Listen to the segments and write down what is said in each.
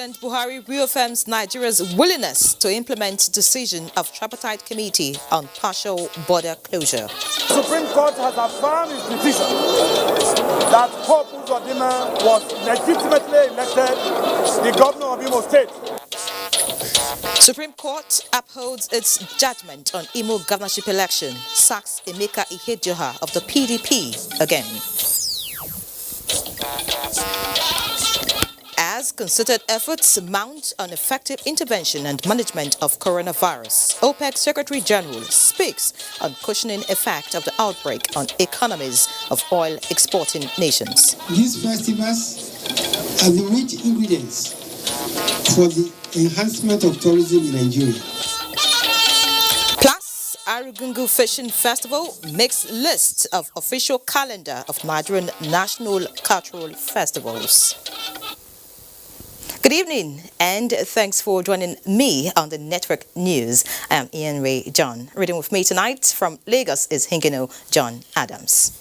President Buhari reaffirms Nigeria's willingness to implement decision of tripartite committee on partial border closure. The Supreme Court has affirmed its decision that Hope Uzodinma was legitimately elected the governor of Imo State. Supreme Court upholds its judgment on Imo governorship election, sacks Emeka Ihedioha of the PDP again. As concerted efforts mount on effective intervention and management of coronavirus, OPEC Secretary General speaks on cushioning effect of the outbreak on economies of oil exporting nations. These festivals are the rich ingredients for the enhancement of tourism in Nigeria. Plus, Arugungu Fishing Festival makes list of official calendar of Nigerian national cultural festivals. Good evening and thanks for joining me on the Network News. I am Ian Ray John. Reading with me tonight from Lagos is Hingino John Adams.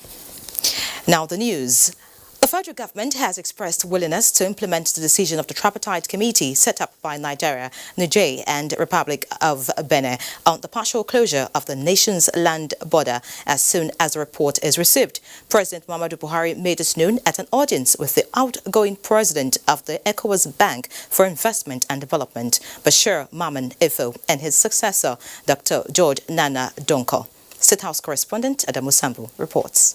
Now the news. The federal government has expressed willingness to implement the decision of the tripartite committee set up by Nigeria, Niger and Republic of Benin on the partial closure of the nation's land border as soon as the report is received. President Muhammadu Buhari made this known at an audience with the outgoing president of the ECOWAS Bank for Investment and Development, Bashir Maman Ifo, and his successor, Dr. George Nana Donko. State House correspondent Adamu Sambu reports.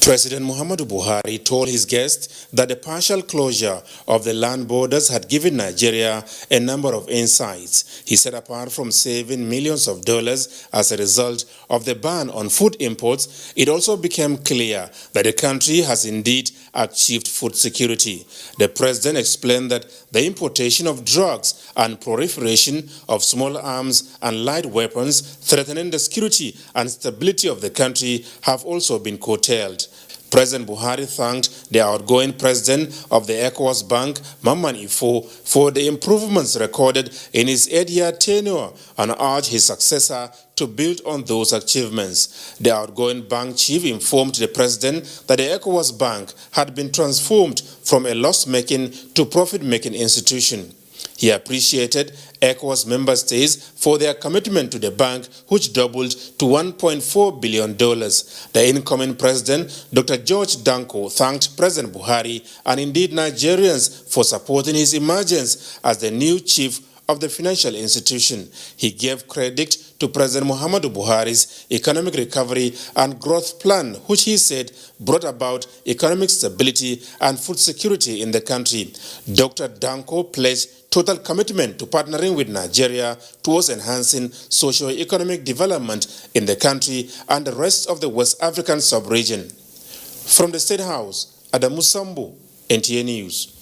President Muhammadu Buhari told his guests that the partial closure of the land borders had given Nigeria a number of insights. He said apart from saving millions of dollars as a result of the ban on food imports, it also became clear that the country has indeed achieved food security. The president explained that the importation of drugs and proliferation of small arms and light weapons threatening the security and stability of the country have also been curtailed. President Buhari thanked the outgoing president of the ECOWAS Bank, Maman Ifo, for the improvements recorded in his 8-year tenure and urged his successor to build on those achievements. The outgoing bank chief informed the president that the ECOWAS Bank had been transformed from a loss-making to profit-making institution. He appreciated ECOWAS member states for their commitment to the bank, which doubled to $1.4 billion. The incoming president, Dr. George Danko, thanked President Buhari and indeed Nigerians for supporting his emergence as the new chief of the financial institution. He gave credit to President Muhammadu Buhari's economic recovery and growth plan, which he said brought about economic stability and food security in the country. Dr. Danko pledged total commitment to partnering with Nigeria towards enhancing socio-economic development in the country and the rest of the West African sub-region. From the State House, Adamu Sambu, NTA News.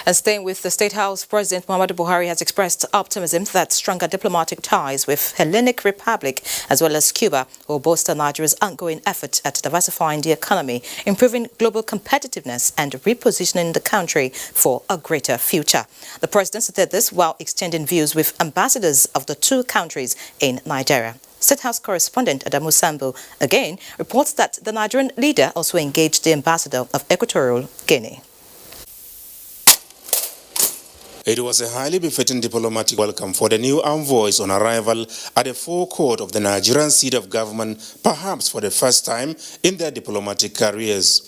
And staying with the State House, President Muhammadu Buhari has expressed optimism that stronger diplomatic ties with Hellenic Republic as well as Cuba will bolster Nigeria's ongoing effort at diversifying the economy, improving global competitiveness and repositioning the country for a greater future. The president said this while exchanging views with ambassadors of the two countries in Nigeria. State House correspondent Adamu Sambu again reports that the Nigerian leader also engaged the ambassador of Equatorial Guinea. It was a highly befitting diplomatic welcome for the new envoys on arrival at the forecourt of the Nigerian seat of government, perhaps for the first time in their diplomatic careers.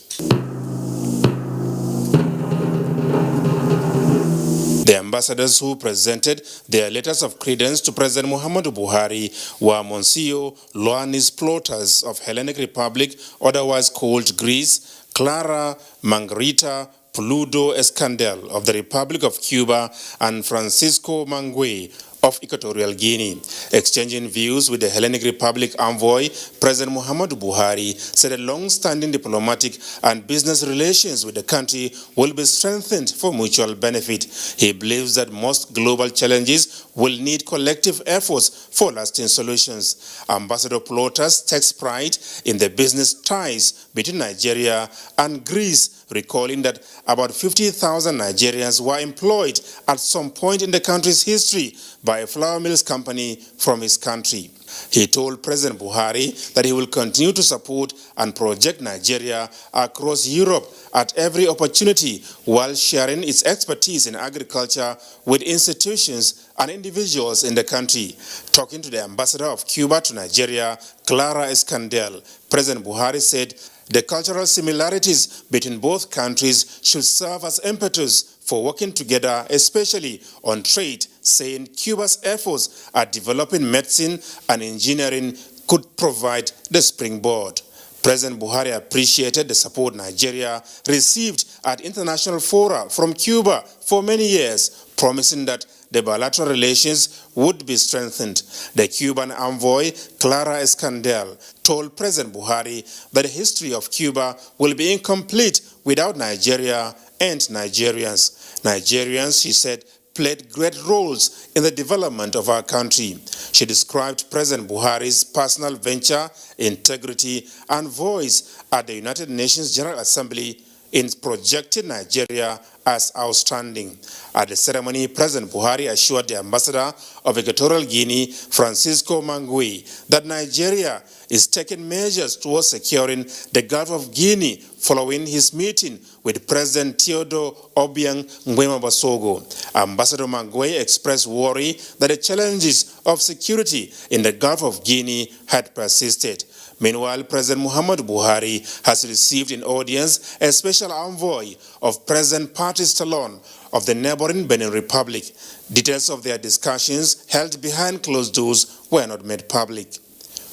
The ambassadors who presented their letters of credence to President Muhammadu Buhari were Monsieur Ioannis Plotas of Hellenic Republic, otherwise called Greece, Clara Margarita Pludo Escandel of the Republic of Cuba, and Francisco Mangue of Equatorial Guinea. Exchanging views with the Hellenic Republic envoy, President Muhammadu Buhari said a long-standing diplomatic and business relations with the country will be strengthened for mutual benefit. He believes that most global challenges will need collective efforts for lasting solutions. Ambassador Plotas takes pride in the business ties between Nigeria and Greece, recalling that about 50,000 Nigerians were employed at some point in the country's history by a flour mills company from his country. He told President Buhari that he will continue to support and project Nigeria across Europe at every opportunity while sharing its expertise in agriculture with institutions and individuals in the country. Talking to the ambassador of Cuba to Nigeria, Clara Escandel, President Buhari said the cultural similarities between both countries should serve as impetus for working together, especially on trade, saying Cuba's efforts at developing medicine and engineering could provide the springboard. President Buhari appreciated the support Nigeria received at international fora from Cuba for many years, promising that the bilateral relations would be strengthened. The Cuban envoy, Clara Escandel, told President Buhari that the history of Cuba will be incomplete without Nigeria and Nigerians. Nigerians, she said, played great roles in the development of our country. She described President Buhari's personal venture, integrity, and voice at the United Nations General Assembly in projecting Nigeria as outstanding. At the ceremony, President Buhari assured the ambassador of Equatorial Guinea, Francisco Mangui, that Nigeria is taking measures towards securing the Gulf of Guinea following his meeting with President Theodore Obiang Nguema Basogo. Ambassador Mangui expressed worry that the challenges of security in the Gulf of Guinea had persisted. Meanwhile, President Muhammadu Buhari has received in audience a special envoy of President Patrice Talon of the neighboring Benin Republic. Details of their discussions held behind closed doors were not made public.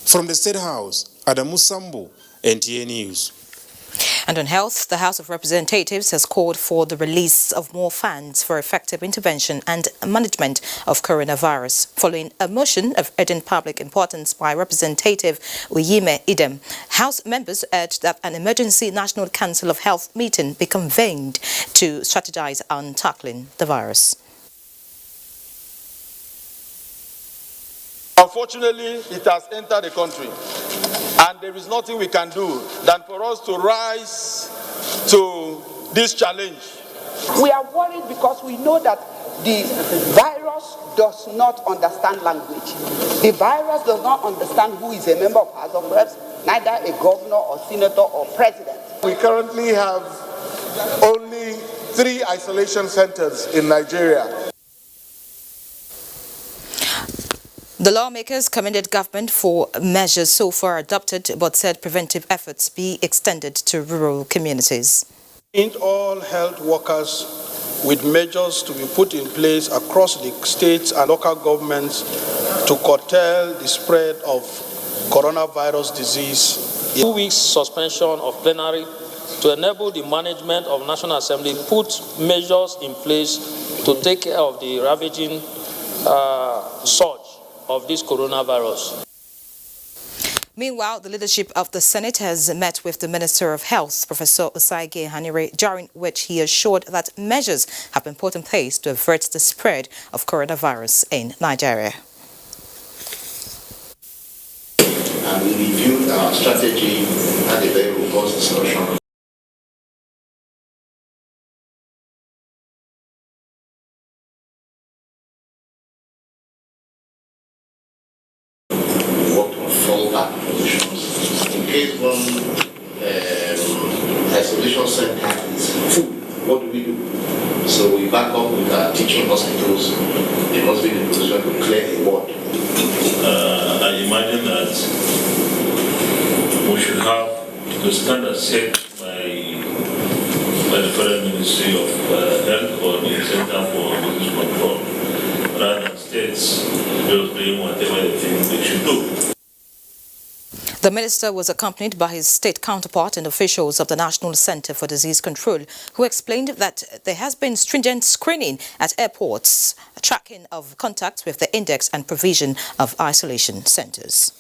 From the State House, Adamu Sambu, NTA News. And on health, the House of Representatives has called for the release of more funds for effective intervention and management of coronavirus, following a motion of urgent public importance by Representative Uyime Idem. House members urged that an emergency National Council of Health meeting be convened to strategize on tackling the virus. Unfortunately, it has entered the country, and there is nothing we can do than for us to rise to this challenge. We are worried because we know that the virus does not understand language. The virus does not understand who is a member of House of Reps, neither a governor or senator or president. We currently have only 3 isolation centers in Nigeria. The lawmakers commended government for measures so far adopted, but said preventive efforts be extended to rural communities. In all health workers with measures to be put in place across the states and local governments to curtail the spread of coronavirus disease. 2 weeks suspension of plenary to enable the management of National Assembly put measures in place to take care of the ravaging surge of this coronavirus. Meanwhile, the leadership of the Senate has met with the Minister of Health, Professor Osagie Hanire, during which he assured that measures have been put in place to avert the spread of coronavirus in Nigeria. And we reviewed our strategy and a very robust discussion. In case one isolation center is full, what do we do? So we back up with our teaching hospitals. They must be in a position to clear a ward. I imagine that we should have the standard set by the Federal Ministry of Health or the Center for Disease Control, rather than states just doing whatever they think they should do. The minister was accompanied by his state counterpart and officials of the National Center for Disease Control, who explained that there has been stringent screening at airports, tracking of contacts with the index and provision of isolation centers.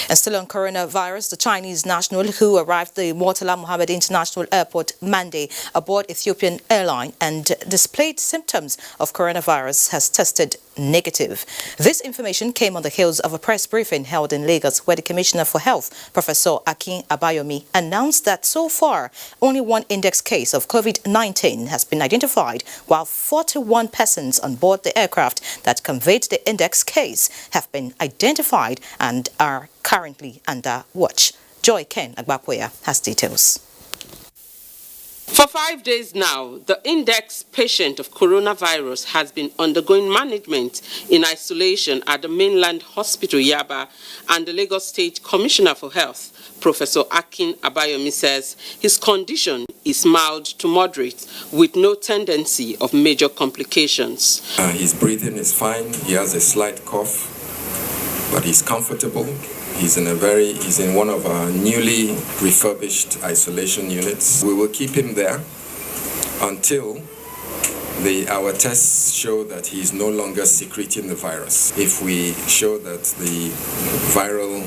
And still on coronavirus, the Chinese national who arrived at the Murtala Mohammed International Airport Monday aboard Ethiopian airline and displayed symptoms of coronavirus has tested negative. This information came on the heels of a press briefing held in Lagos where the Commissioner for Health, Professor Akin Abayomi, announced that so far only one index case of COVID-19 has been identified, while 41 persons on board the aircraft that conveyed the index case have been identified and are currently under watch. Joy Ken Agbakoya has details. For 5 days now, the index patient of coronavirus has been undergoing management in isolation at the mainland hospital Yaba, and the Lagos State Commissioner for Health, Professor Akin Abayomi, says his condition is mild to moderate with no tendency of major complications. His breathing is fine. He has a slight cough, but he's comfortable. He's in one of our newly refurbished isolation units. We will keep him there until our tests show that he is no longer secreting the virus. If we show that the viral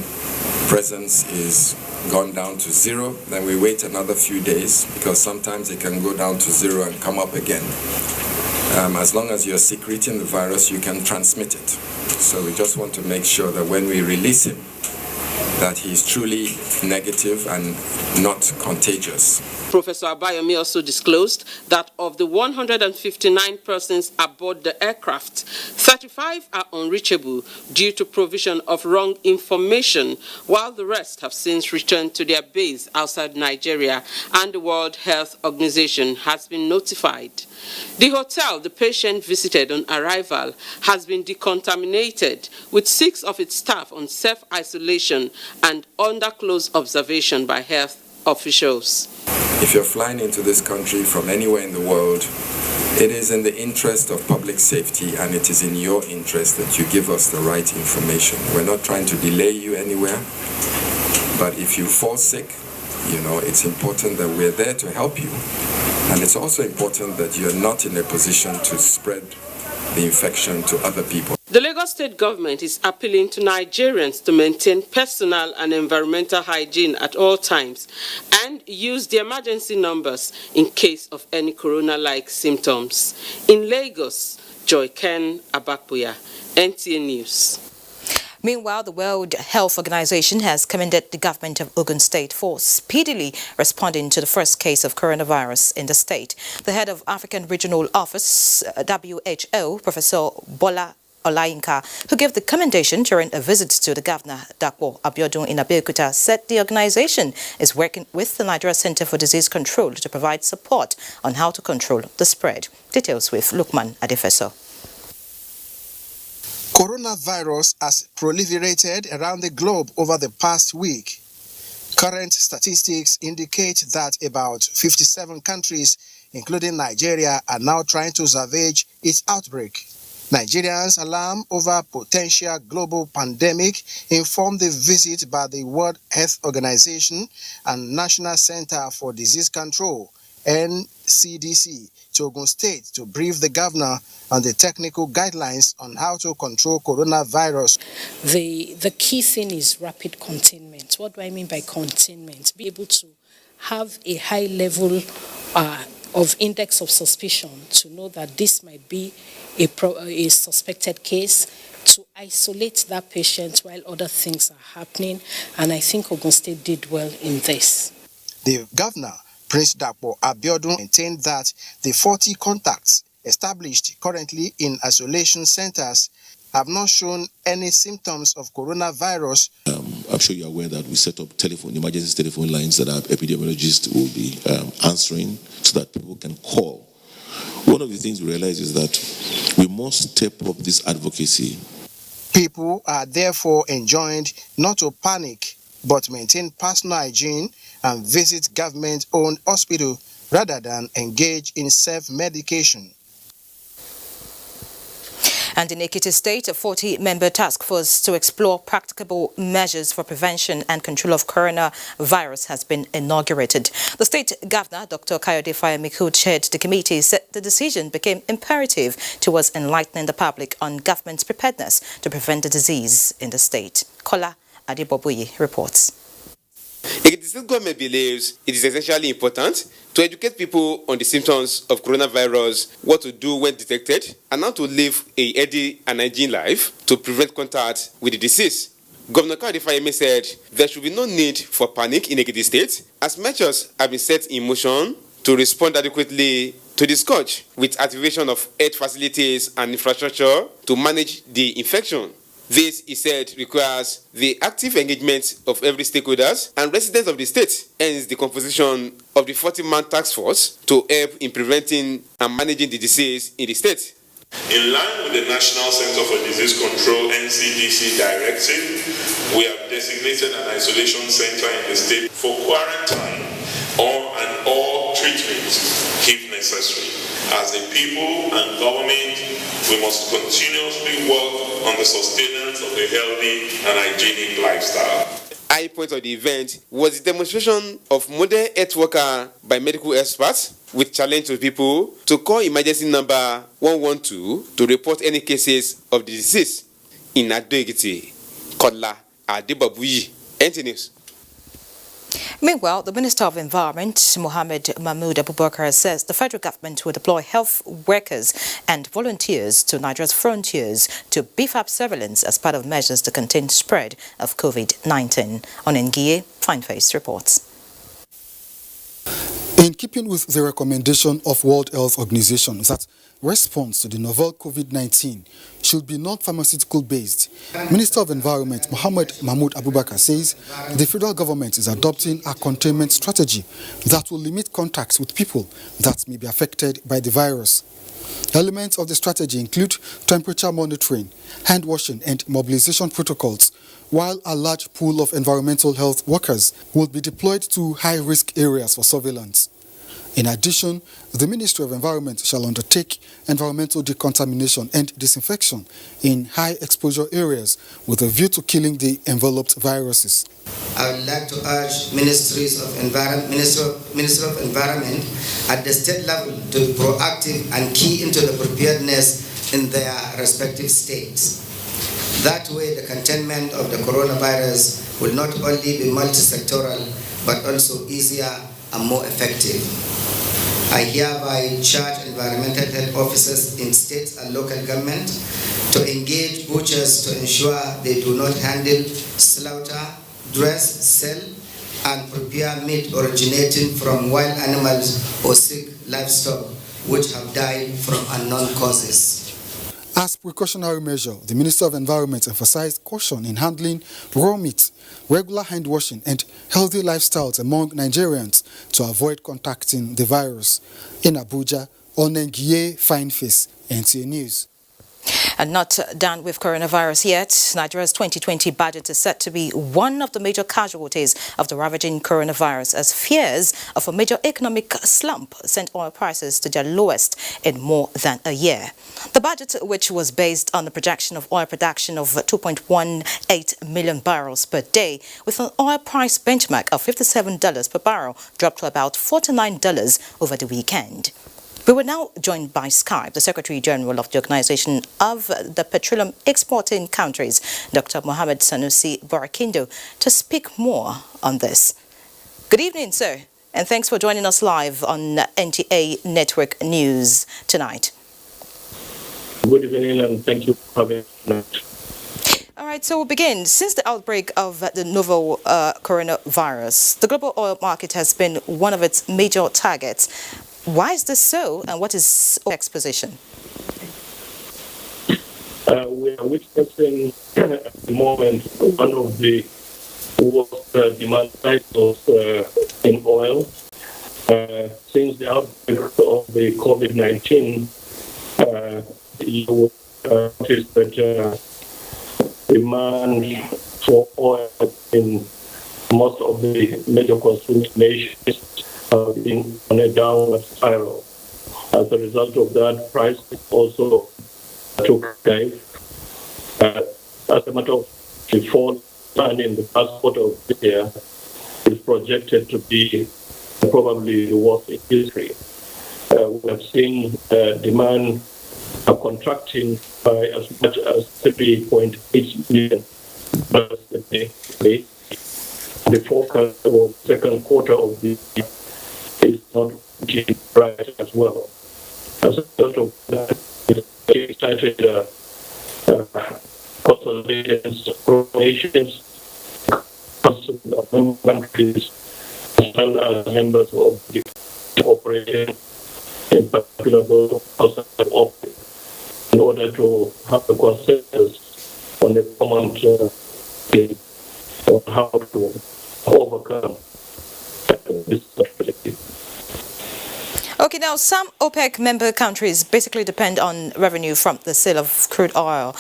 presence is gone down to 0, then we wait another few days, because sometimes it can go down to 0 and come up again. As long as you're secreting the virus, you can transmit it. So we just want to make sure that when we release him, that he is truly negative and not contagious. Professor Abayomi also disclosed that of the 159 persons aboard the aircraft, 35 are unreachable due to provision of wrong information, while the rest have since returned to their base outside Nigeria, and the World Health Organization has been notified. The hotel the patient visited on arrival has been decontaminated, with 6 of its staff on self-isolation and under close observation by health officials. If you're flying into this country from anywhere in the world, it is in the interest of public safety, and it is in your interest that you give us the right information. We're not trying to delay you anywhere, but if you fall sick, it's important that we're there to help you. And it's also important that you're not in a position to spread the infection to other people. The Lagos State government is appealing to Nigerians to maintain personal and environmental hygiene at all times and use the emergency numbers in case of any corona-like symptoms. In Lagos, Joy Ken Agbakoya, NTA News. Meanwhile, the World Health Organization has commended the government of Ogun State for speedily responding to the first case of coronavirus in the state. The head of African Regional Office, WHO, Professor Bola Olayinka, who gave the commendation during a visit to the governor, Dapo Abiodun in Abeokuta, said the organization is working with the Nigeria Center for Disease Control to provide support on how to control the spread. Details with Lukman Adefeso. Coronavirus has proliferated around the globe over the past week. Current statistics indicate that about 57 countries, including Nigeria, are now trying to salvage its outbreak. Nigerians' alarm over potential global pandemic informed the visit by the World Health Organization and National Center for Disease Control, NCDC, to Ogun State to brief the governor on the technical guidelines on how to control coronavirus. The key thing is rapid containment. What do I mean by containment? Be able to have a high level of index of suspicion to know that this might be a suspected case, to isolate that patient while other things are happening. And I think Ogun State did well in this. The governor, Prince Dapo Abiodun, maintained that the 40 contacts established currently in isolation centers have not shown any symptoms of coronavirus. I'm sure you're aware that we set up emergency telephone lines that our epidemiologists will be answering so that people can call. One of the things we realize is that we must step up this advocacy. People are therefore enjoined not to panic, but maintain personal hygiene and visit government-owned hospital rather than engage in self-medication. And in Ekiti State, a 40-member task force to explore practicable measures for prevention and control of coronavirus has been inaugurated. The state governor, Dr. Kayode Fayemi, who chaired the committee, said the decision became imperative towards enlightening the public on government's preparedness to prevent the disease in the state. Kola Adebobuyi reports. Ekiti State government believes it is essentially important to educate people on the symptoms of coronavirus, what to do when detected, and how to live a healthy and hygiene life to prevent contact with the disease. Governor Kayode Fayemi said there should be no need for panic in Ekiti State as measures have been set in motion to respond adequately to the scourge with activation of health facilities and infrastructure to manage the infection. This, he said, requires the active engagement of every stakeholders and residents of the state, hence the composition of the 40-man task force to help in preventing and managing the disease in the state. In line with the National Center for Disease Control (NCDC) directive, we have designated an isolation center in the state for quarantine or treatment if necessary. As a people and government, we must continuously work on the sustenance of a healthy and hygienic lifestyle. High point of the event was the demonstration of modern health worker by medical experts with challenge to people to call emergency number 112 to report any cases of the disease. In Ado-Ekiti, Kola Adebabuyi, NT News. Meanwhile, the Minister of Environment, Mohammed Mahmoud Abubakar, says the federal government will deploy health workers and volunteers to Nigeria's frontiers to beef up surveillance as part of measures to contain spread of COVID-19. Onengiye Fineface reports. In keeping with the recommendation of World Health Organization that response to the novel COVID-19 should be non-pharmaceutical based, Minister of Environment Mohammed Mahmoud Abubakar says the federal government is adopting a containment strategy that will limit contacts with people that may be affected by the virus. Elements of the strategy include temperature monitoring, hand washing and mobilization protocols, while a large pool of environmental health workers will be deployed to high-risk areas for surveillance. In addition, the Ministry of Environment shall undertake environmental decontamination and disinfection in high-exposure areas with a view to killing the enveloped viruses. I would like to urge Ministry of Environment at the state level to be proactive and key into the preparedness in their respective states. That way, the containment of the coronavirus will not only be multi-sectoral, but also easier and more effective. I hereby charge environmental health officers in states and local government to engage butchers to ensure they do not handle, slaughter, dress, sell, and prepare meat originating from wild animals or sick livestock which have died from unknown causes. As precautionary measure, the Minister of Environment emphasized caution in handling raw meat, regular hand washing and healthy lifestyles among Nigerians to avoid contacting the virus. In Abuja, Onengiye Fineface, NTA News. And not done with coronavirus yet. Nigeria's 2020 budget is set to be one of the major casualties of the ravaging coronavirus as fears of a major economic slump sent oil prices to their lowest in more than a year. The budget, which was based on the projection of oil production of 2.18 million barrels per day, with an oil price benchmark of $57 per barrel, dropped to about $49 over the weekend. We were now joined by Skype, the Secretary General of the Organization of the Petroleum Exporting Countries, Dr. Mohammed Sanusi Barakindo, to speak more on this. Good evening, sir, and thanks for joining us live on NTA Network News tonight. Good evening, and thank you for having me. All right, so we'll begin. Since the outbreak of the novel coronavirus, the global oil market has been one of its major targets. Why is this so, and what is OPEC's position? We are witnessing at the moment one of the worst demand cycles in oil. Since the outbreak of the COVID-19, you notice that demand for oil in most of the major consuming nations been on a downward spiral. As a result of that, prices also took dive. As a matter of the fall in the first quarter of the year is projected to be probably the worst in history. We have seen demand contracting by as much as 3.8 million barrels a day. the forecast for the second quarter of the year is not looking bright as well. As a result of that, it started consolidations, coordinations, of countries, as well as members of the operation, in particular those outside of OPEC, in order to have a consensus on a common on how to overcome this objective. Okay, now some OPEC member countries basically depend on revenue from the sale of crude oil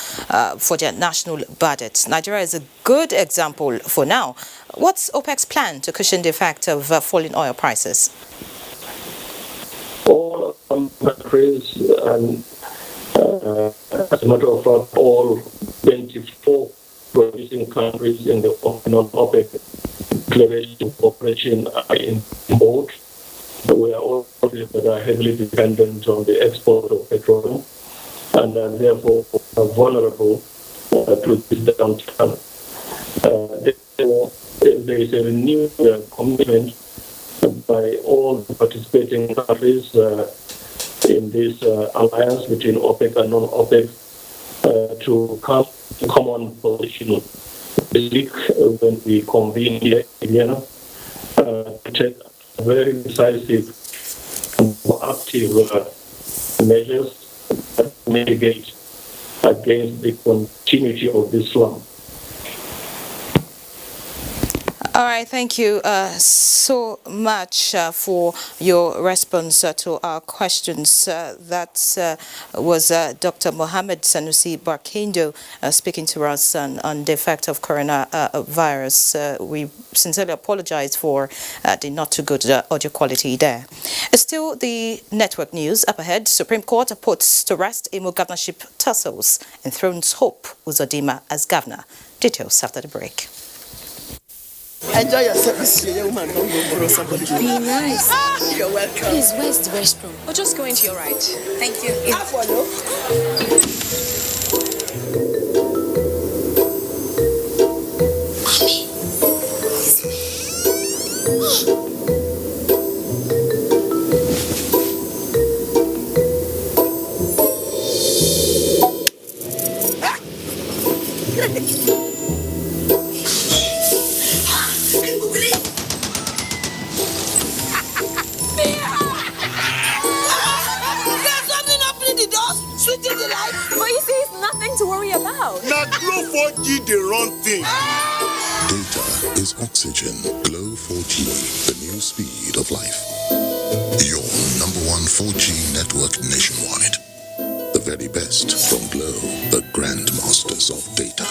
for their national budget. Nigeria is a good example for now. What's OPEC's plan to cushion the effect of falling oil prices? All countries, and as a matter of fact, all 24 producing countries in the non-OPEC declaration operation are in board. We are all countries that are heavily dependent on the export of petroleum and therefore are vulnerable to this downturn. There is a renewed commitment by all the participating countries in this alliance between OPEC and non-OPEC to come to common position this week when we convene here in Vienna to take very decisive and active measures that mitigate against the continuity of this slump. All right, thank you so much for your response to our questions. That was Dr. Mohammed Sanusi Barkindo speaking to us on the effect of coronavirus. We sincerely apologize for the not too good audio quality there. Still, the network news up ahead. Supreme Court puts to rest Imo governorship tussles and thrones Hope Uzodinma as governor. Details after the break. Enjoy yourself this year, woman. Don't go borrow somebody. Be nice. You're welcome. Please, where's the restroom? Or just go into your right. Thank you. I follow. Mommy, it's But you see, it's nothing to worry about. Now, Glow 4G, the wrong thing. Data is oxygen. Glow 4G, the new speed of life. Your #1 4G network nationwide. The very best from Glow, the grandmasters of data.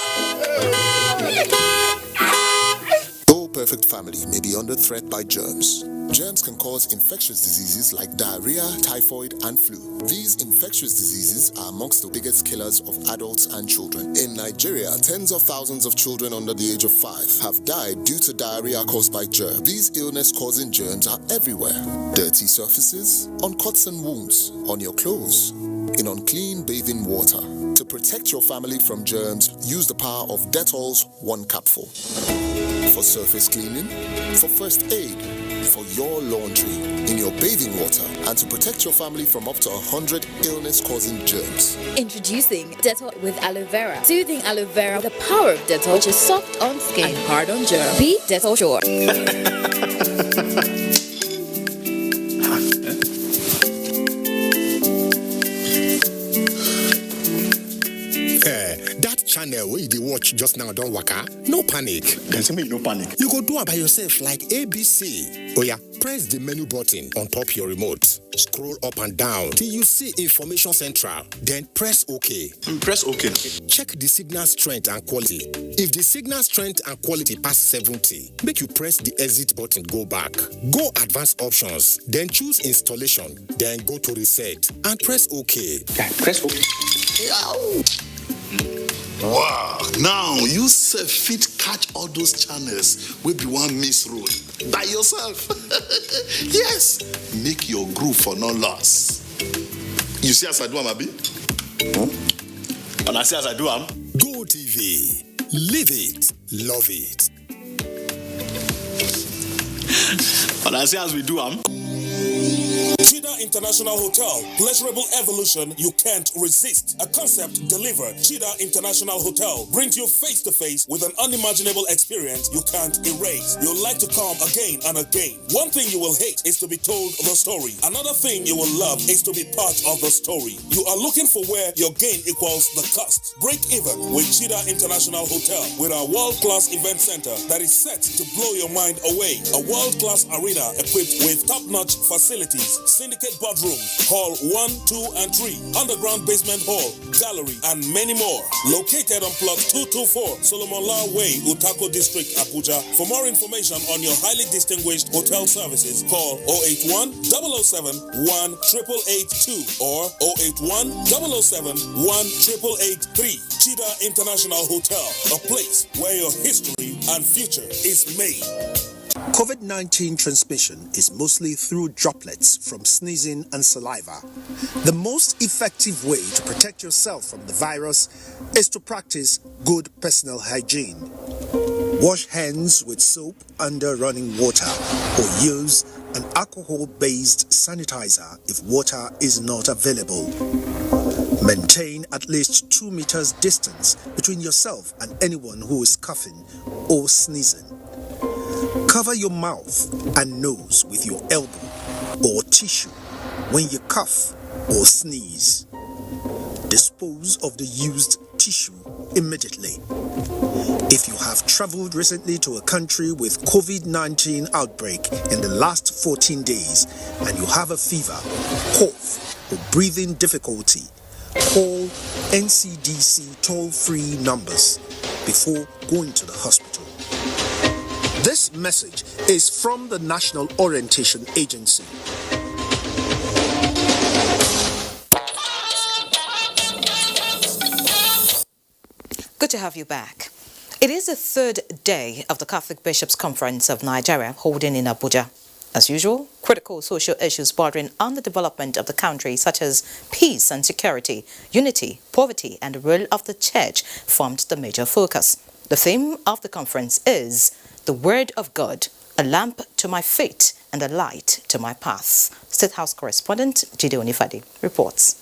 No perfect family may be under threat by germs. Germs can cause infectious diseases like diarrhea, typhoid, and flu. These infectious diseases are amongst the biggest killers of adults and children. In Nigeria, tens of thousands of children under the age of 5 have died due to diarrhea caused by germs. These illness-causing germs are everywhere. Dirty surfaces, on cuts and wounds, on your clothes, in unclean bathing water. To protect your family from germs, use the power of Dettol's 1 capsule. For surface cleaning, for first aid, for your laundry, in your bathing water, and to protect your family from up to 100 illness-causing germs. Introducing Dettol with aloe vera. Soothing aloe vera, the power of Dettol, which is soft on skin and hard on germs. Be Dettol sure. Channel where you watch just now don't waka. No panic. Can say me no panic. You go do it by yourself like ABC. Oh yeah, press the menu button on top your remote. Scroll up and down till you see Information Central. Then press OK. Press OK. Check the signal strength and quality. If the signal strength and quality pass 70, make you press the exit button, go back. Go advanced options, then choose installation, then go to reset and press OK. Yeah, press OK. Wow, now you fit catch all those channels will be one miss road by yourself. Yes, make your groove for no loss. You see as I do, Abi? And I see as I do, Go TV, live it, love it. But I say as we do, Cheetah International Hotel, pleasurable evolution you can't resist. A concept delivered. Cheetah International Hotel brings you face to face with an unimaginable experience you can't erase. You'll like to come again and again. One thing you will hate is to be told the story. Another thing you will love is to be part of the story. You are looking for where your gain equals the cost. Break even with Cheetah International Hotel with our world-class event center that is set to blow your mind away. A world-class arena equipped with top-notch facilities, syndicate boardrooms, hall 1, 2, and 3, underground basement hall, gallery, and many more. Located on plot 224, Solomon Law Way, Utako District, Abuja. For more information on your highly distinguished hotel services, call 081-007-1882 or 081-007-1883. Cheetah International Hotel, a place where your history and future is made. COVID-19 transmission is mostly through droplets from sneezing and saliva. The most effective way to protect yourself from the virus is to practice good personal hygiene. Wash hands with soap under running water or use an alcohol-based sanitizer if water is not available. Maintain at least 2 meters distance between yourself and anyone who is coughing or sneezing. Cover your mouth and nose with your elbow or tissue when you cough or sneeze. Dispose of the used tissue immediately. If you have traveled recently to a country with COVID-19 outbreak in the last 14 days and you have a fever, cough, or breathing difficulty, call NCDC toll-free numbers before going to the hospital. This message is from the National Orientation Agency. Good to have you back. It is the third day of the Catholic Bishops' Conference of Nigeria holding in Abuja. As usual, critical social issues bordering on the development of the country, such as peace and security, unity, poverty, and the role of the church, formed the major focus. The theme of the conference is the Word of God, a lamp to my feet and a light to my path. State House correspondent Jide Onifade reports.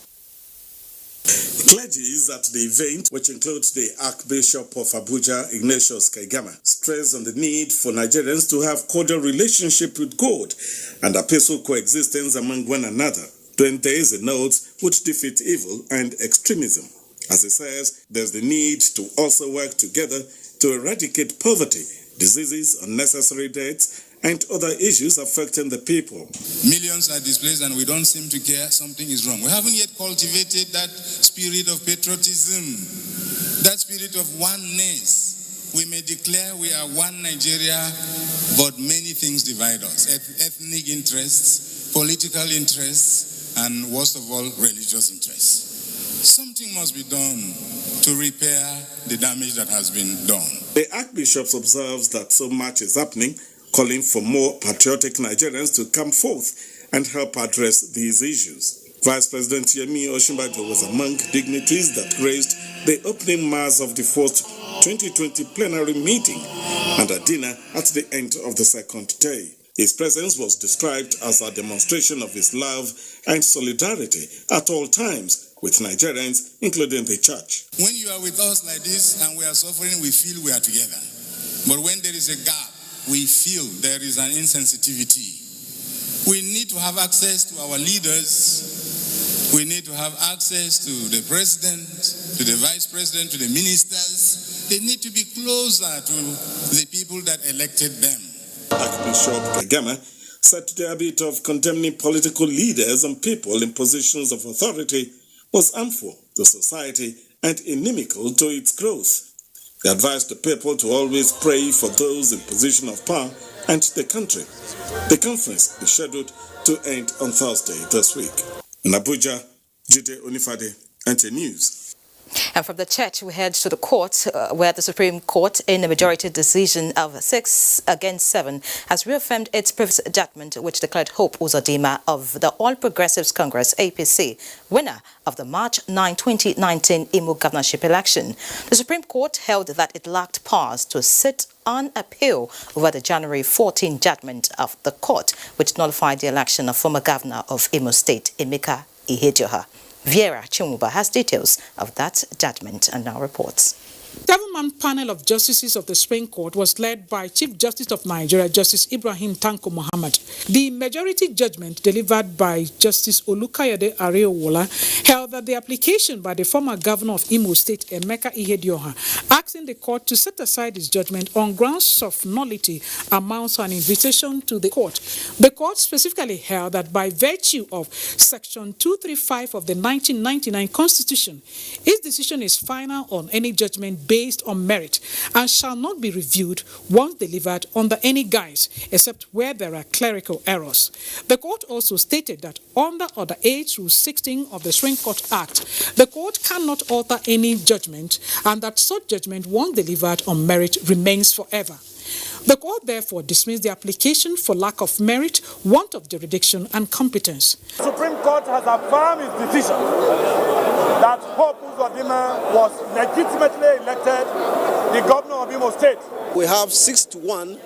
Clergies at the event, which includes the Archbishop of Abuja, Ignatius Kaigama, stressed on the need for Nigerians to have cordial relationship with God and a peaceful coexistence among one another. 20 days in notes would defeat evil and extremism. As he says, there's the need to also work together to eradicate poverty, diseases, unnecessary deaths, and other issues affecting the people. Millions are displaced and we don't seem to care. Something is wrong. We haven't yet cultivated that spirit of patriotism, that spirit of oneness. We may declare we are one Nigeria, but many things divide us. Ethnic interests, political interests, and worst of all, religious interests. Something must be done to repair the damage that has been done. The Archbishop observes that so much is happening, calling for more patriotic Nigerians to come forth and help address these issues. Vice President Yemi Osinbajo was among dignitaries that graced the opening mass of the first 2020 plenary meeting and a dinner at the end of the second day. His presence was described as a demonstration of his love and solidarity at all times with Nigerians, including the church. When you are with us like this and we are suffering, we feel we are together. But when there is a gap, we feel there is an insensitivity. We need to have access to our leaders. We need to have access to the president, to the vice president, to the ministers. They need to be closer to the people that elected them. Archbishop Kaigama said the habit of condemning political leaders and people in positions of authority was harmful to society and inimical to its growth. He advised the people to always pray for those in position of power and the country. The conference is scheduled to end on Thursday this week. In Abuja, Jide Onifade, NTA News. And from the church, we head to the court, where the Supreme Court, in a majority decision of 6-7, has reaffirmed its previous judgment, which declared Hope Uzodimma of the All Progressives Congress, APC, winner of the March 9, 2019 Imo governorship election. The Supreme Court held that it lacked powers to sit on appeal over the January 14 judgment of the court, which nullified the election of former governor of Imo State, Emeka Ihedioha. Viera Chinwuba has details of that judgment and now reports. Seven-man panel of justices of the Supreme Court was led by Chief Justice of Nigeria, Justice Ibrahim Tanko Muhammad. The majority judgment delivered by Justice Olukayode Areowola held that the application by the former governor of Imo State, Emeka Ihedioha, asking the court to set aside his judgment on grounds of nullity amounts to an invitation to the court. The court specifically held that by virtue of Section 235 of the 1999 Constitution, its decision is final on any judgment based on merit and shall not be reviewed once delivered under any guise, except where there are clerical errors. The court also stated that under Order 8 through 16 of the Supreme Court Act, the court cannot alter any judgment and that such judgment, once delivered on merit, remains forever. The court therefore dismissed the application for lack of merit, want of jurisdiction, and competence. The Supreme Court has affirmed its decision that Hope Uzodimma was legitimately elected the governor of Imo State. We have 6-1.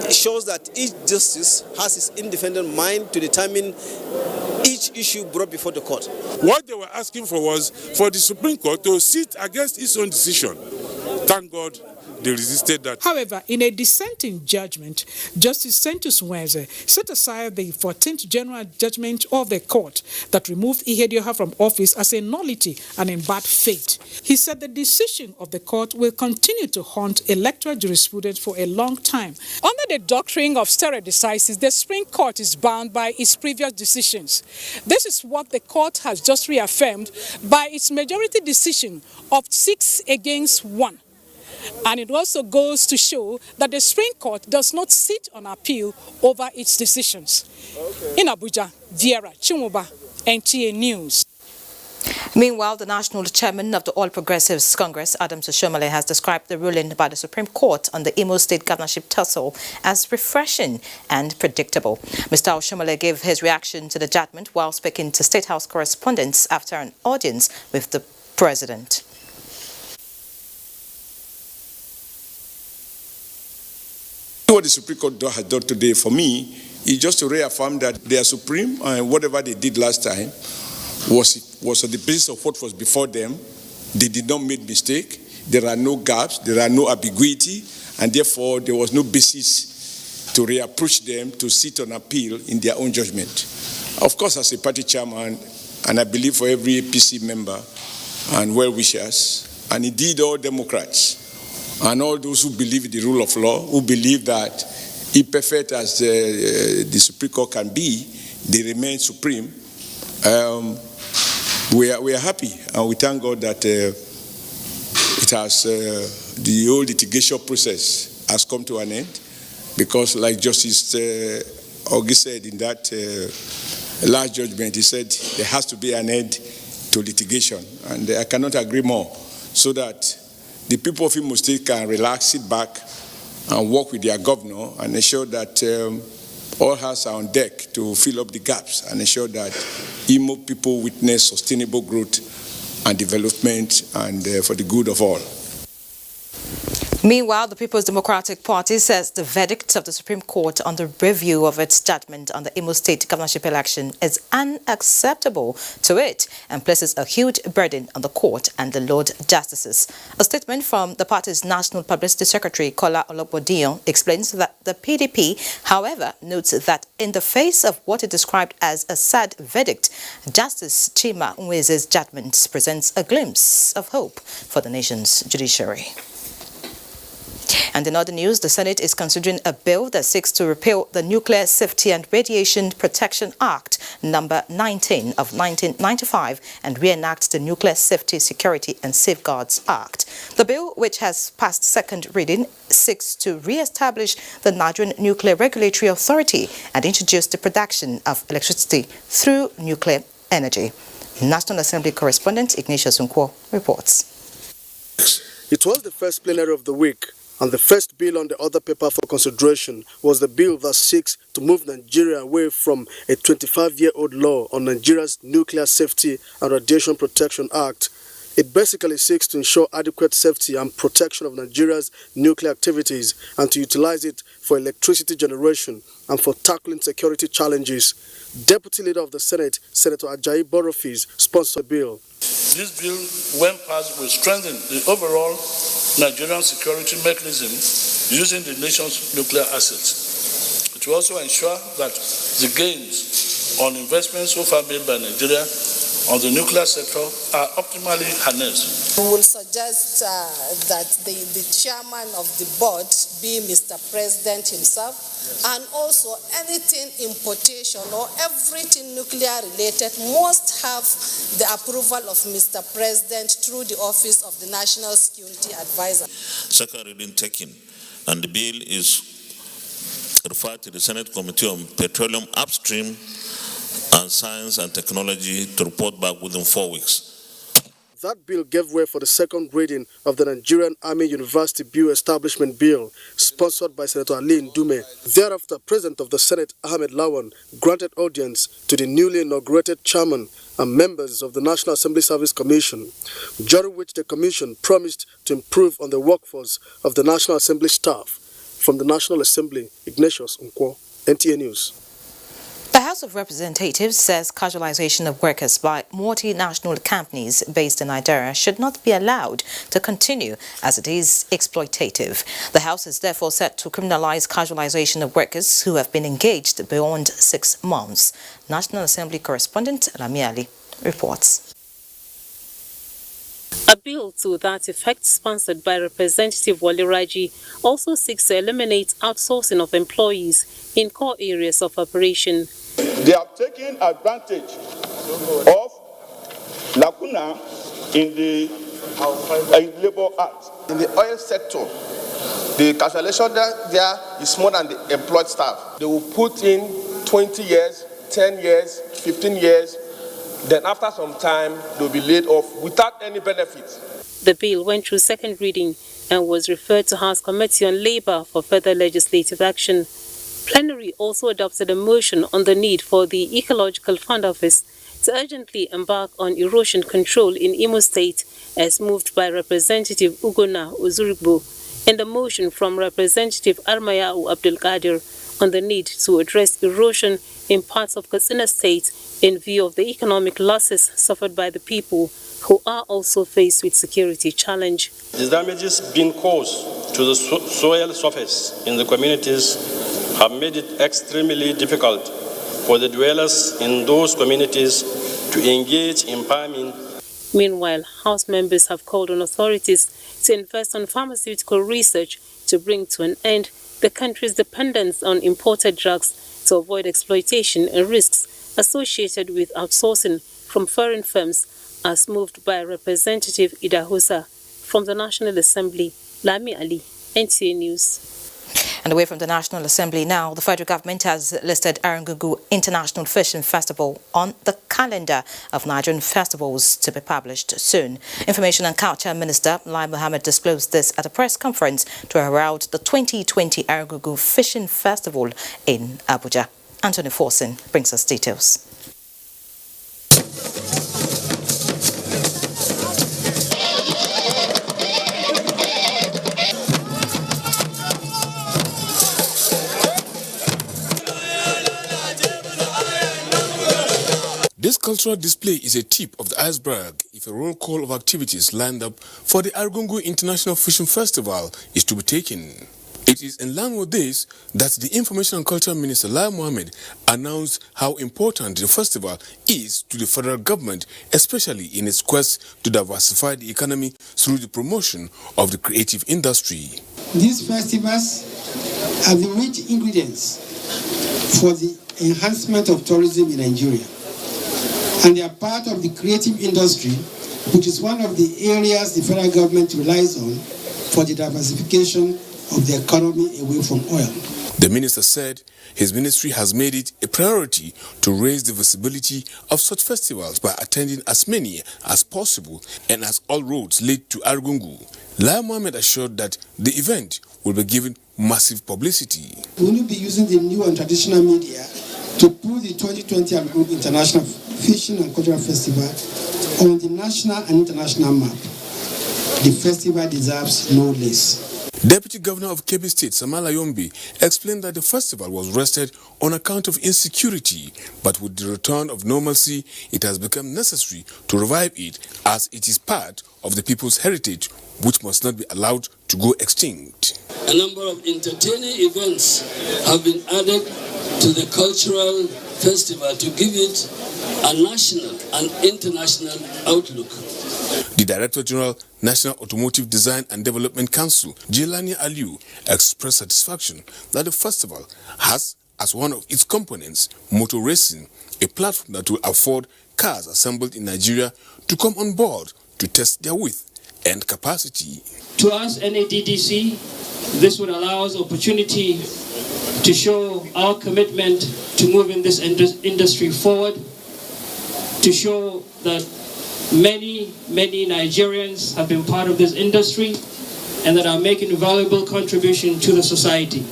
It shows that each justice has his independent mind to determine each issue brought before the court. What they were asking for was for the Supreme Court to sit against its own decision. Thank God they resisted that. However, in a dissenting judgment, Justice Sentus Nweze set aside the 14th general judgment of the court that removed Ihedioha from office as a nullity and in bad faith. He said the decision of the court will continue to haunt electoral jurisprudence for a long time. Under the doctrine of stare decisis, the Supreme Court is bound by its previous decisions. This is what the court has just reaffirmed by its majority decision of 6-1. And it also goes to show that the Supreme Court does not sit on appeal over its decisions. In Abuja, Viera Chinwuba, NTA News. Meanwhile, the national chairman of the All Progressives Congress, Adams Oshiomhole, has described the ruling by the Supreme Court on the Imo State governorship tussle as refreshing and predictable. Mr. Oshiomhole gave his reaction to the judgment while speaking to State House correspondents after an audience with the president. What the Supreme Court has done today for me is just to reaffirm that they are supreme and whatever they did last time was on the basis of what was before them. They did not make mistake. There are no gaps. There are no ambiguity. And therefore, there was no basis to reapproach them to sit on appeal in their own judgment. Of course, as a party chairman, and I believe for every APC member and well-wishers, and indeed all Democrats, and all those who believe in the rule of law, who believe that imperfect as the Supreme Court can be, they remain supreme. We are happy, and we thank God that it has the whole litigation process has come to an end, because like Justice Ogi said in that last judgment, he said there has to be an end to litigation, and I cannot agree more, so that the people of Imo State can relax, sit back, and work with their governor and ensure that all hands are on deck to fill up the gaps and ensure that Imo people witness sustainable growth and development and for the good of all. Meanwhile, the People's Democratic Party says the verdict of the Supreme Court on the review of its judgment on the Imo State governorship election is unacceptable to it and places a huge burden on the court and the Lord Justices. A statement from the party's National Publicity Secretary, Kola Olobodiyan, explains that the PDP, however, notes that in the face of what it described as a sad verdict, Justice Chima Nweze's judgment presents a glimpse of hope for the nation's judiciary. And in other news, the Senate is considering a bill that seeks to repeal the Nuclear Safety and Radiation Protection Act number 19 of 1995 and reenact the Nuclear Safety, Security and Safeguards Act. The bill, which has passed second reading, seeks to re-establish the Nigerian Nuclear Regulatory Authority and introduce the production of electricity through nuclear energy. National Assembly correspondent Ignatius Nkwo reports. It was the first plenary of the week, and the first bill on the other paper for consideration was the bill that seeks to move Nigeria away from a 25-year-old law on Nigeria's Nuclear Safety and Radiation Protection Act. It basically seeks to ensure adequate safety and protection of Nigeria's nuclear activities and to utilize it for electricity generation and for tackling security challenges. Deputy Leader of the Senate, Senator Ajayi Borofiz, sponsored the bill. This bill, when passed, will strengthen the overall Nigerian security mechanism using the nation's nuclear assets. It will also ensure that the gains on investments so far made by Nigeria on the nuclear sector are optimally harnessed. We will suggest that the chairman of the board be Mr. President himself, and also anything importation or everything nuclear related must have the approval of Mr. President through the office of the National Security Advisor. Second reading taken, and the bill is referred to the Senate Committee on Petroleum Upstream and Science and Technology to report back within 4 weeks. That bill gave way for the second reading of the Nigerian Army University Bill Establishment Bill, sponsored by Senator Ali Ndume. Thereafter, President of the Senate, Ahmed Lawan, granted audience to the newly inaugurated chairman and members of the National Assembly Service Commission, during which the commission promised to improve on the workforce of the National Assembly staff. From the National Assembly, Ignatius Nkwo, NTA News. The House of Representatives says casualization of workers by multinational companies based in Nigeria should not be allowed to continue as it is exploitative. The House is therefore set to criminalize casualization of workers who have been engaged beyond 6 months. National Assembly correspondent Lami Ali reports. A bill to that effect, sponsored by Representative Wale Raji, also seeks to eliminate outsourcing of employees in core areas of operation. They have taken advantage of lacuna in the Labour Act. In the oil sector, the cancellation there is more than the employed staff. They will put in 20 years, 10 years, 15 years. Then after some time, they'll be laid off without any benefit. The bill went through second reading and was referred to House Committee on Labour for further legislative action. Plenary also adopted a motion on the need for the Ecological Fund Office to urgently embark on erosion control in Imo State, as moved by Representative Ugonna Uzurigbo, and a motion from Representative Armayau Abdul Qadir on the need to address erosion in parts of Katsina State in view of the economic losses suffered by the people, who are also faced with security challenge. The damages being caused to the soil surface in the communities have made it extremely difficult for the dwellers in those communities to engage in farming. Meanwhile, House members have called on authorities to invest on pharmaceutical research to bring to an end the country's dependence on imported drugs to avoid exploitation and risks associated with outsourcing from foreign firms, as moved by Representative Ida Husa. From the National Assembly, Lami Ali, NTA News. And away from the National Assembly now, the federal government has listed Argungu International Fishing Festival on the calendar of Nigerian festivals to be published soon. Information and Culture Minister Lai Mohammed disclosed this at a press conference to herald the 2020 Argungu Fishing Festival in Abuja. Anthony Forson brings us details. This cultural display is a tip of the iceberg if a roll call of activities lined up for the Argungu International Fishing Festival is to be taken. It is in line with this that the Information and Culture Minister Lai Mohammed announced how important the festival is to the federal government, especially in its quest to diversify the economy through the promotion of the creative industry. These festivals are the rich ingredients for the enhancement of tourism in Nigeria, and they are part of the creative industry, which is one of the areas the federal government relies on for the diversification of the economy away from oil. The minister said his ministry has made it a priority to raise the visibility of such festivals by attending as many as possible and as all roads lead to Argungu. Lai Mohammed assured that the event will be given massive publicity. We will be using the new and traditional media to put the 2020 Argungu International Fishing and Cultural Festival on the national and international map. The festival deserves no less. Deputy Governor of Kebbi State, Samala Yombi, explained that the festival was rested on account of insecurity, but with the return of normalcy, it has become necessary to revive it as it is part of the people's heritage, which must not be allowed to go extinct. A number of entertaining events have been added to the cultural festival to give it a national and international outlook. The Director General, National Automotive Design and Development Council, Jelani Aliu, expressed satisfaction that the festival has as one of its components motor racing, a platform that will afford cars assembled in Nigeria to come on board to test their width and capacity. To us, NADDC, this would allow us opportunity to show our commitment to moving this industry forward, to show that many Nigerians have been part of this industry and that are making a valuable contribution to the society.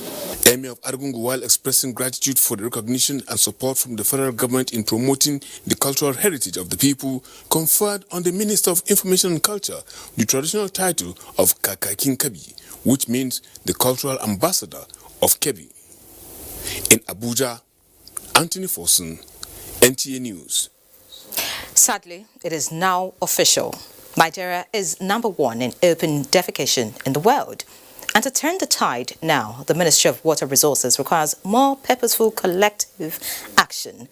Emir of Argungu, while expressing gratitude for the recognition and support from the federal government in promoting the cultural heritage of the people, conferred on the Minister of Information and Culture the traditional title of Kakakin Kebbi, which means the cultural ambassador of Kebbi. In Abuja, Anthony Forson, NTA News. Sadly, it is now official. Nigeria is #1 in open defecation in the world. And to turn the tide now, the Ministry of Water Resources requires more purposeful collective action.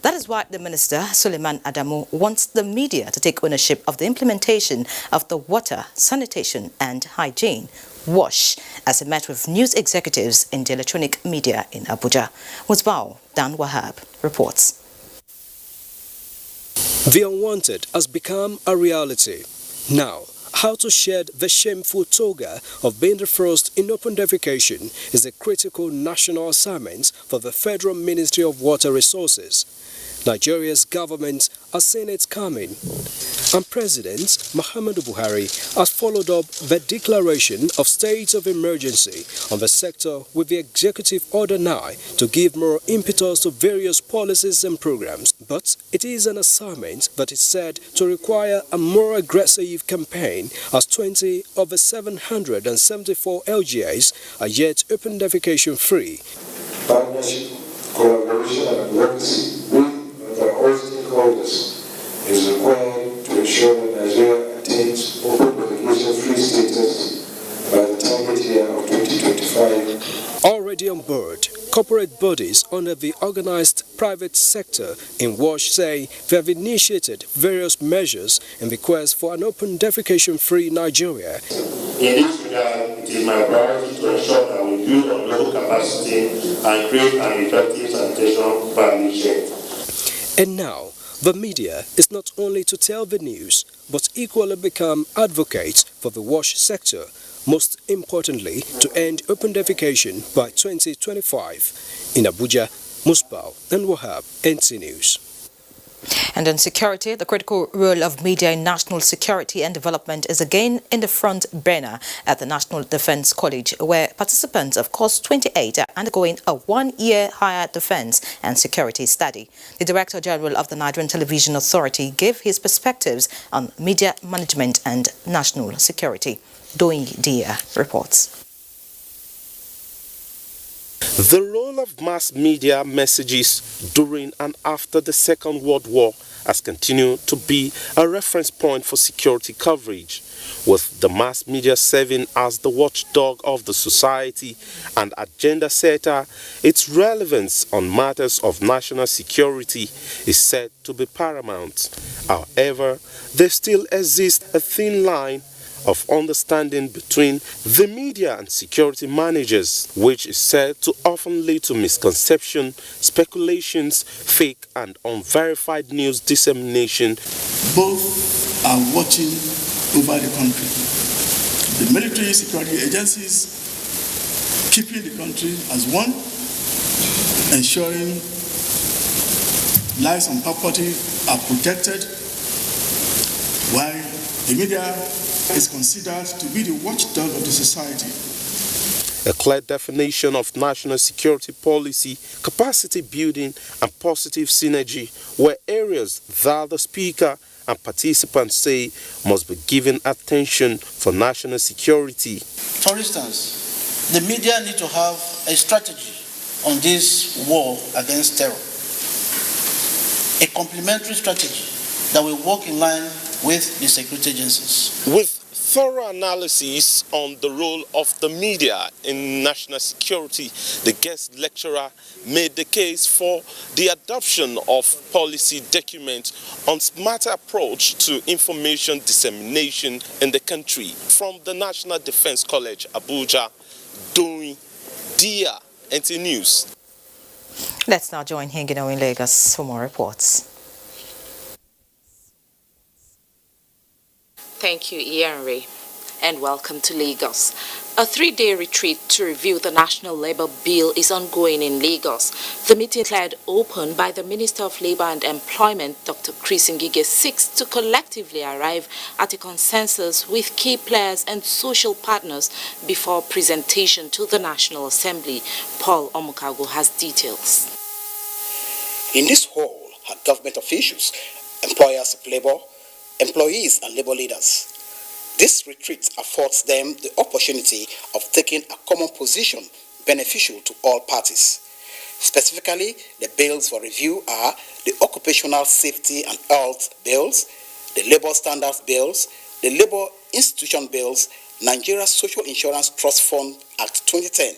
That is why the Minister, Suleiman Adamu, wants the media to take ownership of the implementation of the Water, Sanitation and Hygiene WASH as he met with news executives in the electronic media in Abuja. Musbao Dan Wahab reports. The unwanted has become a reality. Now, how to shed the shameful toga of being the first in open defecation is a critical national assignment for the Federal Ministry of Water Resources. Nigeria's government has seen it coming, and President Muhammadu Buhari has followed up the declaration of state of emergency on the sector with the Executive Order 9 to give more impetus to various policies and programs. But it is an assignment that is said to require a more aggressive campaign, as 20 of the 774 LGAs are yet open defecation free. Partnership, collaboration and advocacy with all stakeholders is required to ensure that Nigeria attains open defecation-free status by the target year of 2025. Already on board, corporate bodies under the organized private sector in WASH say they have initiated various measures in the quest for an open defecation-free Nigeria. In this regard, it is my priority to ensure that we build on local capacity and create an effective sanitation value chain. And now, the media is not only to tell the news, but equally become advocates for the WASH sector, most importantly, to end open defecation by 2025. In Abuja, Musbao and Wahab, NT News. And on security, the critical role of media in national security and development is again in the front burner at the National Defense College, where participants of Course 28 are undergoing a one-year higher defense and security study. The Director General of the Nigerian Television Authority gave his perspectives on media management and national security. Doing Dia reports. The role of mass media messages during and after the Second World War has continued to be a reference point for security coverage, with the mass media serving as the watchdog of the society and agenda setter. Its relevance on matters of national security is said to be paramount. However, there still exists a thin line of understanding between the media and security managers, which is said to often lead to misconception, speculations, fake and unverified news dissemination. Both are watching over the country. The military security agencies keeping the country as one, ensuring lives and property are protected, while the media is considered to be the watchdog of the society. A clear definition of national security policy, capacity building, and positive synergy were areas that the Speaker and participants say must be given attention for national security. For instance, the media need to have a strategy on this war against terror, a complementary strategy that will work in line with the security agencies. With thorough analysis on the role of the media in national security, the guest lecturer made the case for the adoption of policy documents on smarter approach to information dissemination in the country. From the National Defense College, Abuja, Doing Dia, NT News. Let's now join Hingino in Lagos for more reports. Thank you, Ian Ray, and welcome to Lagos. A three-day retreat to review the National Labour Bill is ongoing in Lagos. The meeting declared open by the Minister of Labour and Employment, Dr. Chris Ngige, seeks to collectively arrive at a consensus with key players and social partners before presentation to the National Assembly. Paul Omukago has details. In this hall are government officials, employers of labour, employees and labour leaders. This retreat affords them the opportunity of taking a common position beneficial to all parties. Specifically, the bills for review are the Occupational Safety and Health Bills, the Labour Standards Bills, the Labour Institution Bills, Nigeria Social Insurance Trust Fund Act 2010,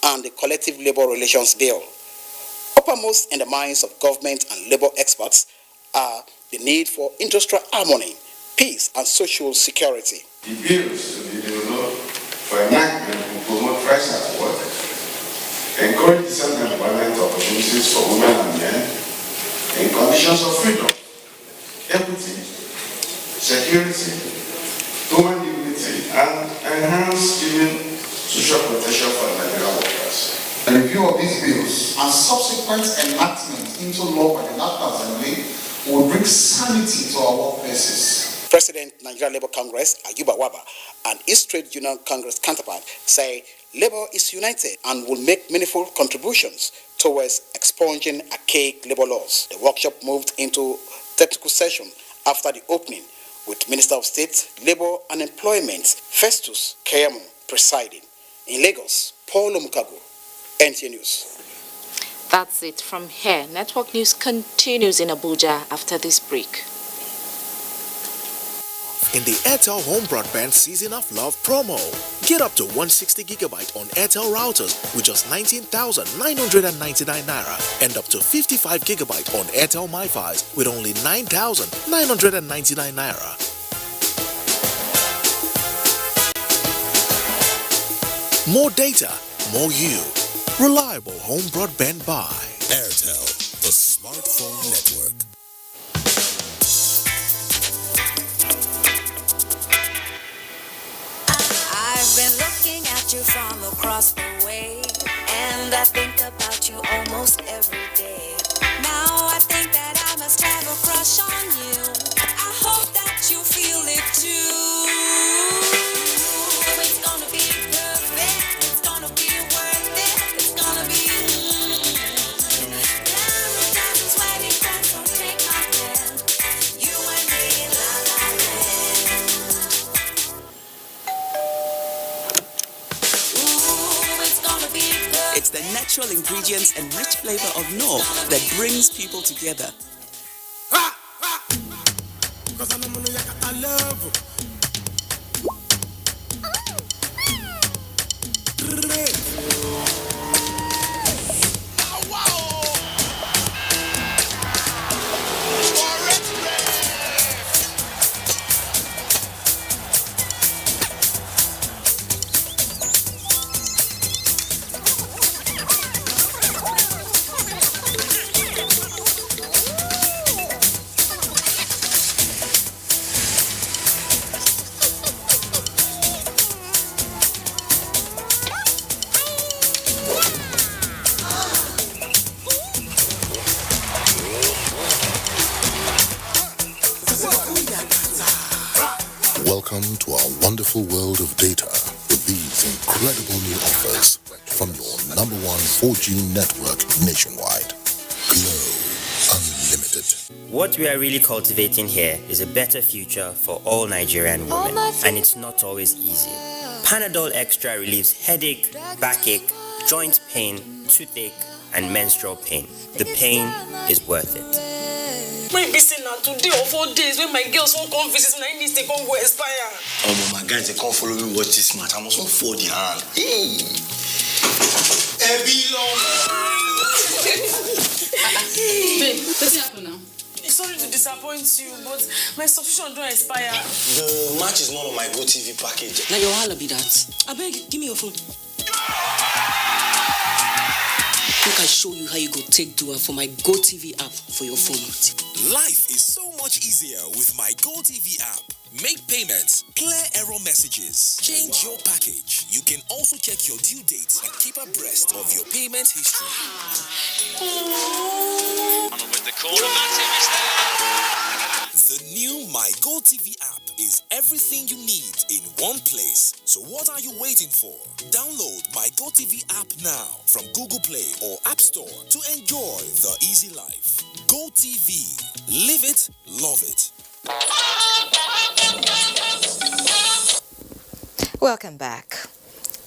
and the Collective Labour Relations Bill. Uppermost in the minds of government and labour experts are the need for industrial harmony, peace and social security. The bills to be developed for enactment will promote rights at work, encourage decent employment opportunities for women and men in conditions of freedom, equity, security, human dignity, and enhance even social protection for Nigerian workers. The review of these bills and subsequent enactment into law by the National Assembly will bring sanity to our workplaces. President Nigeria Labour Congress, Ayuba Waba, and East Trade Union Congress counterpart say Labour is united and will make meaningful contributions towards expunging archaic labour laws. The workshop moved into technical session after the opening, with Minister of State, Labour and Employment, Festus Keyamo, presiding. In Lagos, Paul Omukago, NTA News. That's it from here. Network News continues in Abuja after this break. In the Airtel Home Broadband Season of Love promo, get up to 160 gigabyte on Airtel routers with just 19,999 naira and up to 55 gigabyte on Airtel MiFi with only 9,999 naira. More data, more you. Reliable home broadband by Airtel, the smartphone network. I've been looking at you from across the way, and I think about you almost every day. Now I think that I must have a crush on you. I hope that you feel it too. It's gonna be perfect. It's gonna be worth it. It's gonna be diamond sweaty friends. So take my hand. You and me, la la land. It's the natural ingredients and rich flavor of Knorr that brings people together. Welcome to our wonderful world of data with these incredible new offers from your #1 4G network nationwide. Glow Unlimited. What we are really cultivating here is a better future for all Nigerian women, and it's not always easy. Panadol Extra relieves headache, backache, joint pain, toothache, and menstrual pain. The pain is worth it. Maybe say now 2 or 4 days when my girls won't come visit, and I need to go expire. Oh, my guys, they can't follow me watch this match. I must not fold the hand. Babe, what's happening now? Sorry to disappoint you, but my subscription don't expire. The match is not on my GoTV package. Now your holla be that. I beg, give me your phone. Look, I show you how you go take Dua for my GoTV app for your phone. Life is so much easier with my GoTV app. Make payments, clear error messages, change your package. You can also check your due dates and keep abreast of your payment history. With the corner, Matip is there. The new My GoTV app is everything you need in one place. So what are you waiting for? Download My GoTV app now from Google Play or App Store to enjoy the easy life. GoTV. Live it, love it. Welcome back.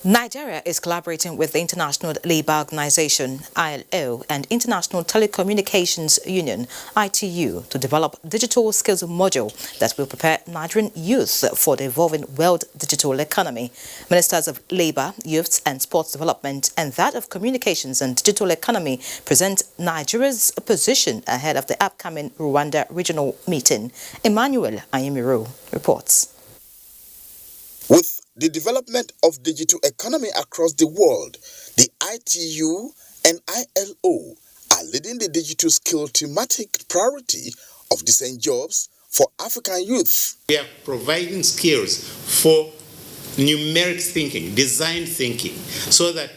Nigeria is collaborating with the International Labour Organization, ILO, and International Telecommunications Union, ITU, to develop digital skills module that will prepare Nigerian youth for the evolving world digital economy. Ministers of Labour, Youth and Sports Development and that of Communications and Digital Economy present Nigeria's position ahead of the upcoming Rwanda regional meeting. Emmanuel Ayimiro reports. With the development of digital economy across the world, the ITU and ILO are leading the digital skill thematic priority of decent jobs for African youth. We are providing skills for numeric thinking, design thinking, so that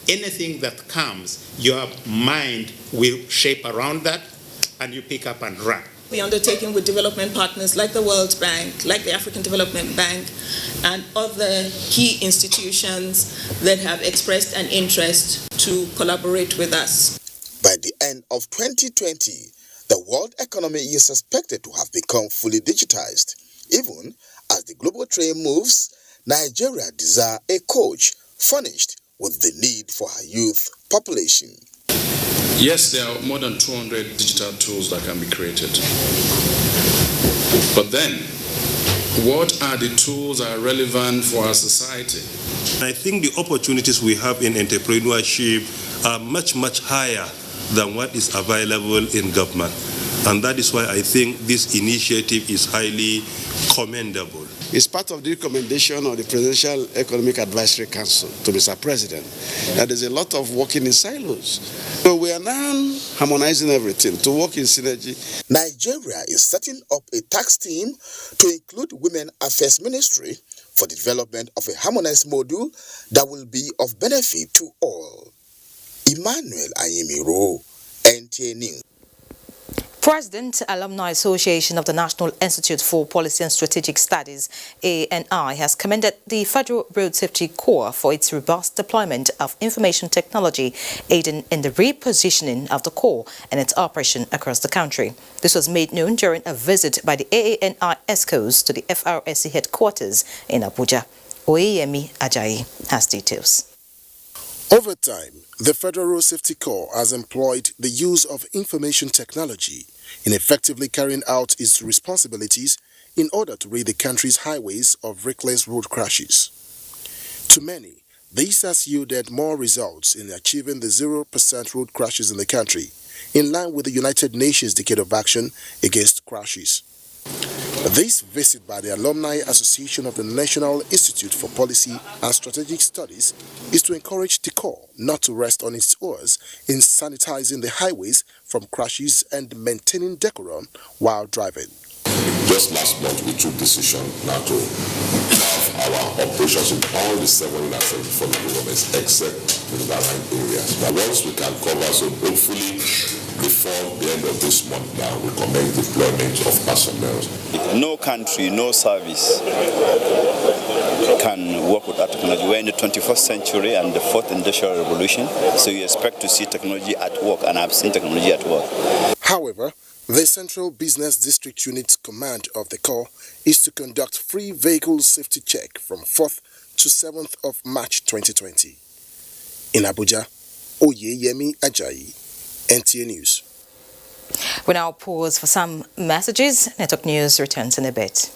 anything that comes, your mind will shape around that and you pick up and run. The undertaking with development partners like the World Bank, like the African Development Bank, and other key institutions that have expressed an interest to collaborate with us. By the end of 2020, the world economy is expected to have become fully digitized. Even as the global trade moves, Nigeria desires a coach furnished with the need for her youth population. Yes, there are more than 200 digital tools that can be created. But then, what are the tools that are relevant for our society? I think the opportunities we have in entrepreneurship are much, much higher than what is available in government. And that is why I think this initiative is highly commendable. It's part of the recommendation of the Presidential Economic Advisory Council to Mr. President that there's a lot of working in silos. So we are now harmonizing everything to work in synergy. Nigeria is setting up a tax team to include Women Affairs Ministry for the development of a harmonized module that will be of benefit to all. Emmanuel Ayimiro, NTA News. President, Alumni Association of the National Institute for Policy and Strategic Studies, ANI, has commended the Federal Road Safety Corps for its robust deployment of information technology, aiding in the repositioning of the Corps and its operation across the country. This was made known during a visit by the AANI ESCOs to the FRSC headquarters in Abuja. Oyeyemi Ajayi has details. Over time, the Federal Road Safety Corps has employed the use of information technology in effectively carrying out its responsibilities in order to rid the country's highways of reckless road crashes. To many, this has yielded more results in achieving the 0% road crashes in the country, in line with the United Nations Decade of Action Against Crashes. This visit by the Alumni Association of the National Institute for Policy and Strategic Studies is to encourage the Corps not to rest on its oars in sanitizing the highways from crashes and maintaining decorum while driving. Just last month, we took decision now to have our operations in all the 774 governments except in the line areas. But once we can cover, so hopefully before the end of this month now, we commence deployment of personnel. No country, no service can work without technology. We're in the 21st century and the 4th industrial revolution, so you expect to see technology at work, and I've seen technology at work. However, the Central Business District Unit's command of the Corps is to conduct free vehicle safety check from 4th to 7th of March 2020. In Abuja, Oyeyemi Ajayi, NTA News. We now pause for some messages. Network News returns in a bit.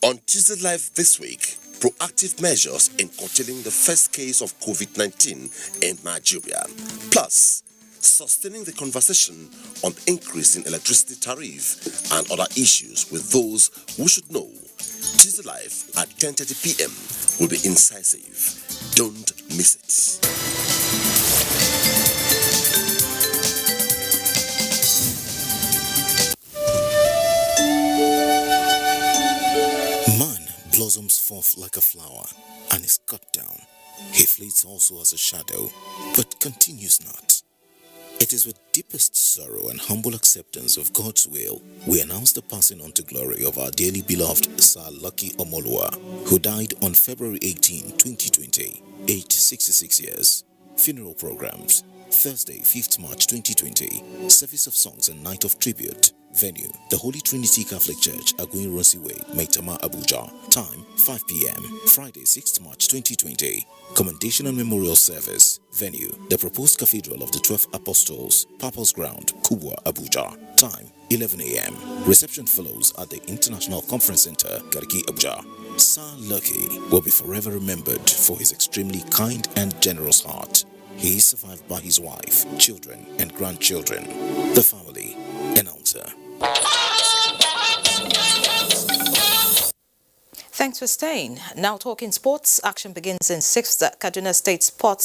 On Tuesday Live this week, proactive measures in curtailing the first case of COVID-19 in Nigeria, plus sustaining the conversation on increase in electricity tariff and other issues with those who should know. Tuesday Live at 10:30 p.m. will be incisive. Don't miss it. Man blossoms forth like a flower and is cut down. He fleets also as a shadow, but continues not. It is with deepest sorrow and humble acceptance of God's will we announce the passing on to glory of our dearly beloved Sir Lucky Omolua, who died on February 18, 2020, aged 66 years. Funeral programs: Thursday, 5th March 2020, service of songs and night of tribute. Venue: the Holy Trinity Catholic Church, Aguin Ronsiwe, Maitama, Abuja. Time: 5 p.m. Friday, 6th March 2020. Commendation and Memorial Service. Venue: the proposed Cathedral of the 12 Apostles, Papal's Ground, Kubwa, Abuja. Time: 11 a.m. Reception follows at the International Conference Center, Garki, Abuja. Sir Lucky will be forever remembered for his extremely kind and generous heart. He is survived by his wife, children, and grandchildren. The family. Announcer. Thanks for staying. Now talking sports. Action begins in 6th Kaduna State Sports